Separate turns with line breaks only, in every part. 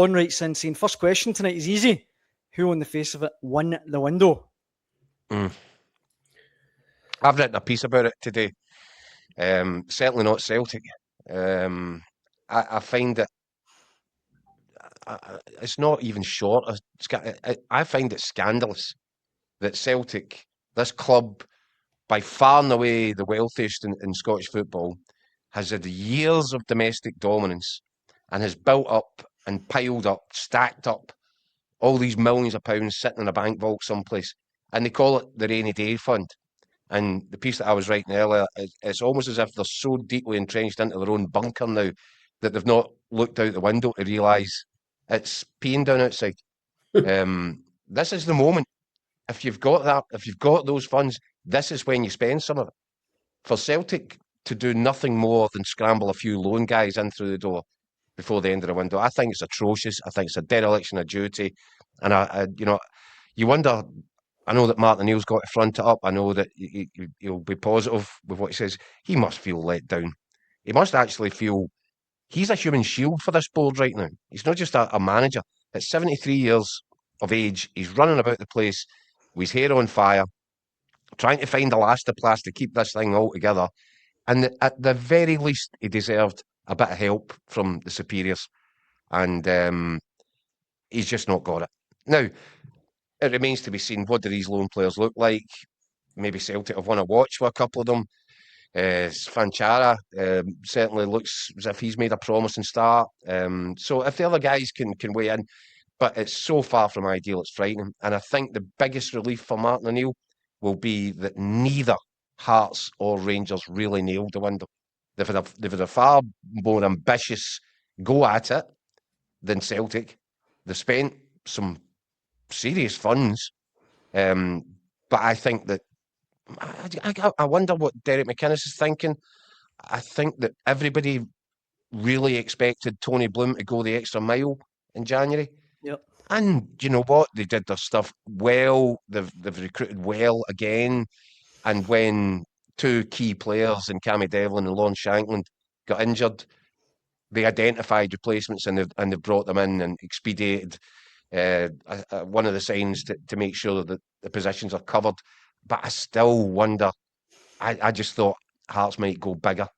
On writes in saying, first question tonight is easy. Who on the face of it won the window?
I've written a piece about it today. Certainly not Celtic. I find that it's not even short. I find it scandalous that Celtic, this club, by far and away the wealthiest in Scottish football, has had years of domestic dominance and has built up and piled up, stacked up all these millions of pounds sitting in a bank vault someplace. And they call it the rainy day fund. And the piece that I was writing earlier, it's almost as if they're so deeply entrenched into their own bunker now that they've not looked out the window to realise it's peeing down outside. This is the moment. If you've got that, if you've got those funds, this is when you spend some of it. For Celtic to do nothing more than scramble a few loan guys in through the door before the end of the window, I think it's atrocious. I think it's a dereliction of duty. And you wonder. I know that Martin O'Neill's got to front it up. I know that he'll be positive with what he says. He must feel let down. He must actually feel he's a human shield for this board right now. He's not just a manager. At 73 years of age, he's running about the place with his hair on fire, trying to find elastoplast to keep this thing all together. And at the very least, he deserved a bit of help from the superiors. And he's just not got it. Now, it remains to be seen, what do these loan players look like? Maybe Celtic have won a watch with a couple of them. Fanchara certainly looks as if he's made a promising start. So if the other guys can weigh in, but it's so far from ideal, it's frightening. And I think the biggest relief for Martin O'Neill will be that neither Hearts or Rangers really nailed the window. They've had a far more ambitious go at it than Celtic. They've spent some serious funds, but I think that I wonder what Derek McInnes is thinking. I think that everybody really expected Tony Bloom to go the extra mile in January.
Yep.
And you know what? They did their stuff well. They've recruited well again. And when two key players in Cammy Devlin and Lon Shankland got injured, they identified replacements and they've brought them in and expedited one of the signs to make sure that the positions are covered. But I still wonder, I just thought Hearts might go bigger,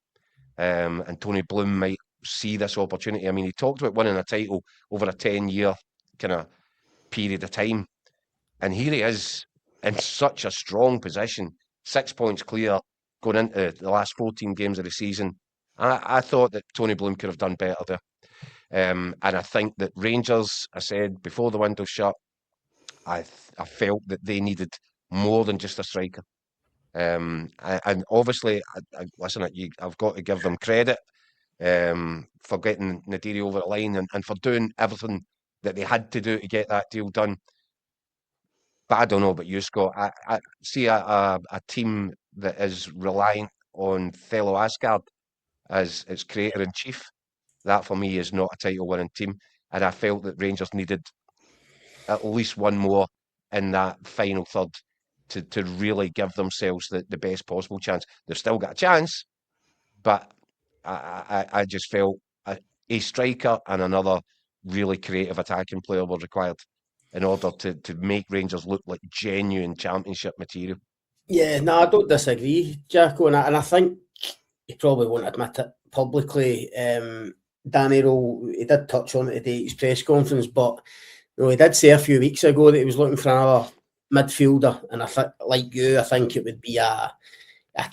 and Tony Bloom might see this opportunity. I mean, he talked about winning a title over a 10-year kind of period of time, and here he is in such a strong position, 6 points clear going into the last 14 games of the season. I thought that Tony Bloom could have done better there. And I think that Rangers, I said before the window shut, I felt that they needed more than just a striker. And obviously, listen, I've got to give them credit for getting Nadiri over the line and for doing everything that they had to do to get that deal done. But I don't know about you, Scott. I see a team that is reliant on Thelo Asgard as its creator-in-chief. That, for me, is not a title-winning team. And I felt that Rangers needed at least one more in that final third to really give themselves the best possible chance. They've still got a chance, but I just felt a striker and another really creative attacking player were required in order to make Rangers look like genuine championship material.
Yeah, no, I don't disagree, Jacko, and I think he probably won't admit it publicly. Danny Rowe, he did touch on it today at his press conference, but he did say a few weeks ago that he was looking for another midfielder, and I think, like you, I think it would be a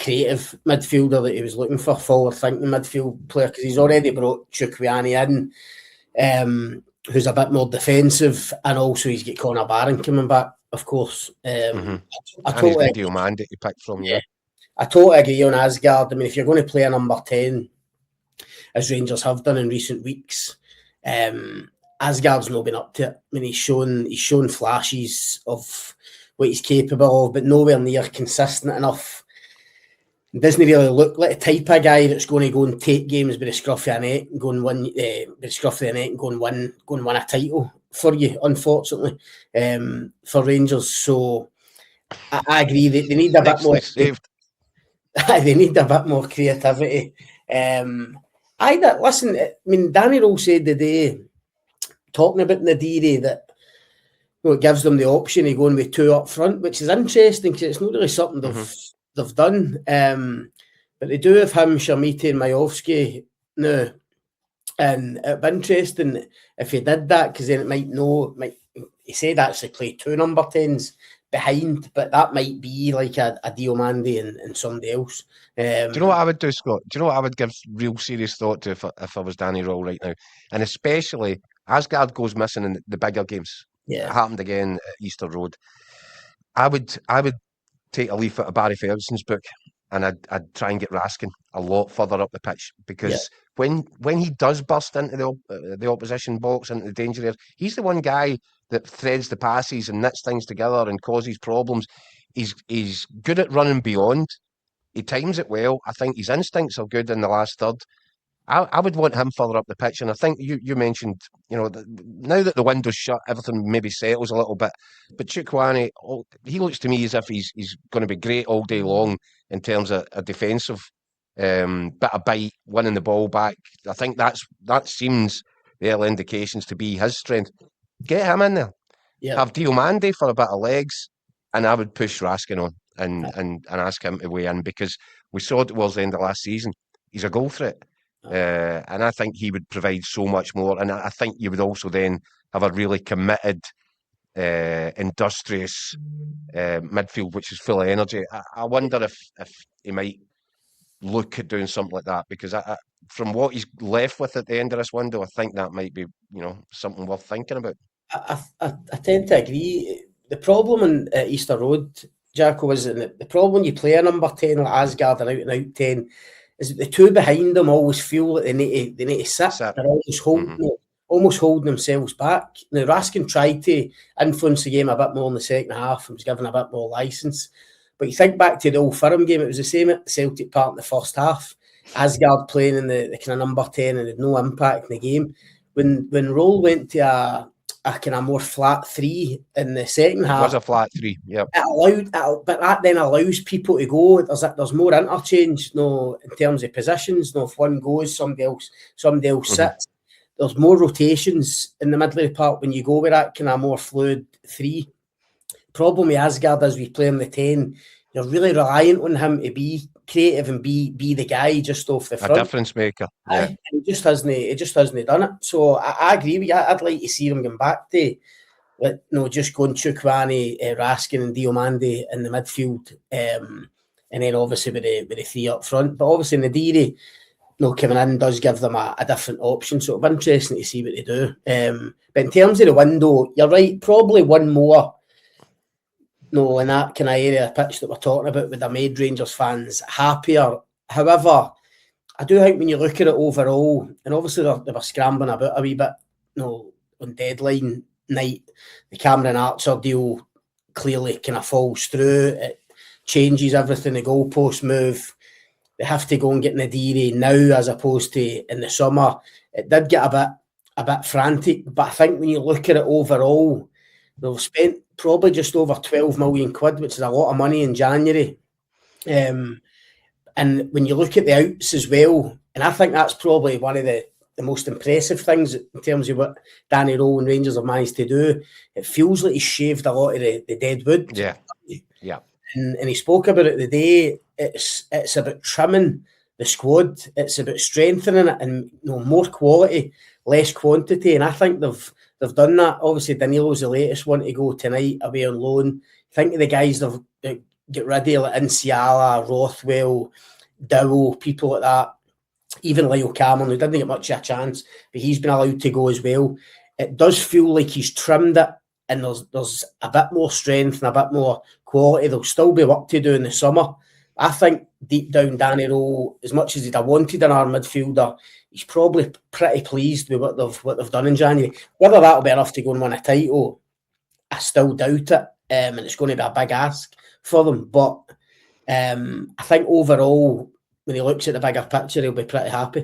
creative midfielder that he was looking for, forward-thinking midfield player, because he's already brought Chukwueze in, who's a bit more defensive, and also he's got Connor Barron coming back, of course.
And he's got Diomande to pick from, yeah.
I totally agree on Asgard. I mean, if you're going to play a number 10, as Rangers have done in recent weeks, Asgard's not been up to it. I mean, he's shown flashes of what he's capable of, but nowhere near consistent enough. He doesn't really look like the type of guy that's going to go and take games with the scruff of the net and go and win, with the scruff of the net and go and win a title for you. Unfortunately, for Rangers, so I agree that they need a bit more. They need a bit more creativity. Listen, I mean, Danny Rowe said today talking about Nadiri that it gives them the option of going with 2 up front, which is interesting because it's not really something they've done. But they do have him, Shamiti and Majowski now. And it'd be interesting if he did that, because then it might he said actually play 2 number 10s behind, but that might be like a Diomande and somebody else.
Do you know what I would do, Scott? Do you know what I would give real serious thought to if I was Danny Rowell right now? And especially Asgard goes missing in the bigger games.
Yeah.
It happened again at Easter Road. I would take a leaf out of Barry Ferguson's book, and I'd try and get Raskin a lot further up the pitch, because when he does burst into the opposition box, into the danger area, he's the one guy that threads the passes and knits things together and causes problems. He's good at running beyond. He times it well. I think his instincts are good in the last third. I would want him further up the pitch, and I think you mentioned, now that the window's shut, everything maybe settles a little bit. But Chukwueze, he looks to me as if he's going to be great all day long in terms of a defensive bit of bite, winning the ball back. I think that seems the early indications to be his strength. Get him in there.
Yeah.
Have Diomande for a bit of legs, and I would push Raskin on and ask him to weigh in, because we saw it towards the end of last season. He's a goal threat. And I think he would provide so much more. And I think you would also then have a really committed, industrious midfield, which is full of energy. I wonder if he might look at doing something like that, because from what he's left with at the end of this window, I think that might be something worth thinking about.
I tend to agree. The problem in Easter Road, Jacko, was that the problem when you play a number 10 like Asgard, an out-and-out 10, is that the 2 behind them always feel that they need to sit. They're almost holding themselves back. Now, Raskin tried to influence the game a bit more in the second half and was given a bit more licence. But you think back to the Old Firm game, it was the same at the Celtic Park in the first half. Asgard playing in the kind of number 10 and had no impact in the game. When Roll went to a kind of more flat 3 in the second half.
It was a flat 3, yeah.
But that then allows people to go. There's more interchange, in terms of positions. If one goes, somebody else sits. There's more rotations in the middle of the park when you go with that kind of more fluid 3. Problem with Asgard is we play him the 10. You're really reliant on him to be creative and be the guy just off the front.
A difference maker. Yeah.
And he just hasn't done it. So I agree with you. I'd like to see him going back to just going Chukwueze, Raskin and Diomande in the midfield, and then obviously with the 3 up front. But obviously Nadiri coming in does give them a different option. So it'll be interesting to see what they do. But in terms of the window, you're right, probably one more in that kind of area of pitch that we're talking about would have made Rangers fans happier. However, I do think when you look at it overall, and obviously they were scrambling about a wee bit, on deadline night, the Cameron Archer deal clearly kind of falls through. It changes everything, the goalpost move. They have to go and get Nadiri now as opposed to in the summer. It did get a bit frantic, but I think when you look at it overall, they've spent probably just over 12 million quid, which is a lot of money in January. And when you look at the outs as well, and I think that's probably one of the most impressive things in terms of what Danny Rowell and Rangers have managed to do. It feels like he's shaved a lot of the dead wood.
Yeah.
And he spoke about it the day. It's about trimming the squad. It's about strengthening it and more quality, less quantity. And I think they've done that. Obviously, Danilo's the latest one to go tonight away on loan. Think of the guys they've get ready, like Inciala, Rothwell, Dowell, people like that. Even Lyle Cameron, who didn't get much of a chance, but he's been allowed to go as well. It does feel like he's trimmed it, and there's a bit more strength and a bit more quality. There'll still be work to do in the summer. I think deep down, Danny Rowell, as much as he'd have wanted an arm midfielder, he's probably pretty pleased with what they've done in January. Whether that'll be enough to go and win a title, I still doubt it, and it's going to be a big ask for them. But I think overall, when he looks at the bigger picture, he'll be pretty happy.